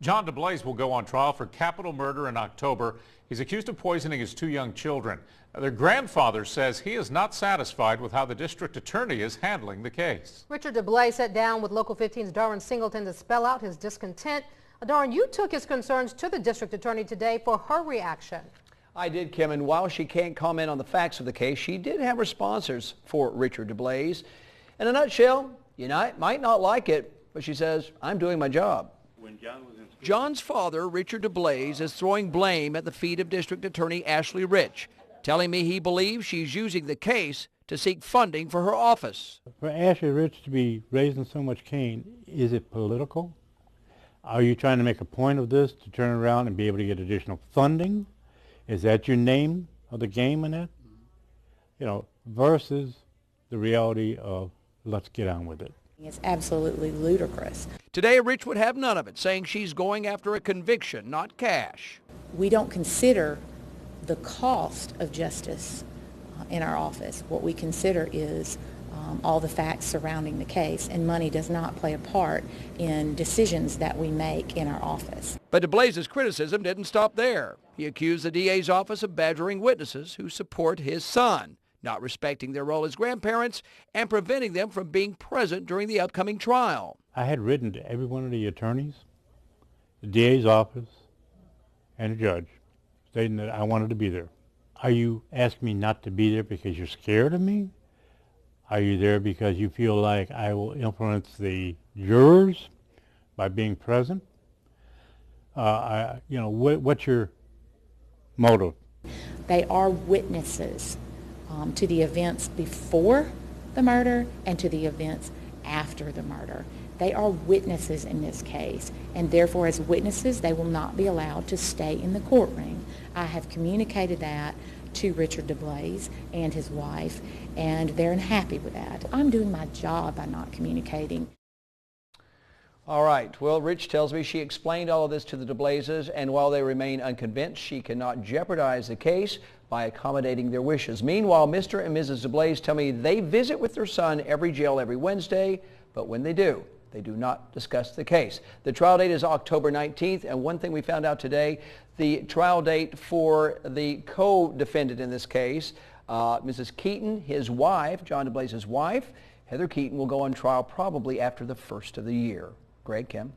John Deblase will go on trial for capital murder in October. He's accused of poisoning his two young children. Their grandfather says he is not satisfied with how the district attorney is handling the case. Richard Deblase sat down with Local 15's Darren Singleton to spell out his discontent. Darren, you took his concerns to the district attorney today for her reaction. I did, Kim, and while she can't comment on the facts of the case, she did have responses for Richard Deblase. In a nutshell, you might not like it, but she says, I'm doing my job. When John was in school, John's father, Richard Deblase, is throwing blame at the feet of District Attorney Ashley Rich, telling me he believes she's using the case to seek funding for her office. For Ashley Rich to be raising so much cane, is it political? Are you trying to make a point of this to turn around and be able to get additional funding? Is that your name of the game in that? You know, versus the reality of let's get on with it. It's absolutely ludicrous. Today, Rich would have none of it, saying she's going after a conviction, not cash. We don't consider the cost of justice in our office. What we consider is all the facts surrounding the case, and money does not play a part in decisions that we make in our office. But Deblase's criticism didn't stop there. He accused the DA's office of badgering witnesses who support his son, not respecting their role as grandparents and preventing them from being present during the upcoming trial. I had written to every one of the attorneys, the DA's office, and the judge, stating that I wanted to be there. Are you asking me not to be there because you're scared of me? Are you there because you feel like I will influence the jurors by being present? What's your motive? They are witnesses to the events before the murder and to the events after the murder. They are witnesses in this case, and therefore as witnesses they will not be allowed to stay in the courtroom. I have communicated that to Richard Deblase and his wife, and they're unhappy with that. I'm doing my job by not communicating. All right. Well, Rich tells me she explained all of this to the Deblases, and while they remain unconvinced, she cannot jeopardize the case by accommodating their wishes. Meanwhile, Mr. and Mrs. Deblase tell me they visit with their son every jail every Wednesday, but when they do not discuss the case. The trial date is October 19th, and one thing we found out today, the trial date for the co-defendant in this case, Mrs. Keaton, his wife, John Deblase's wife, Heather Keaton, will go on trial probably after the first of the year. Greg, Kim.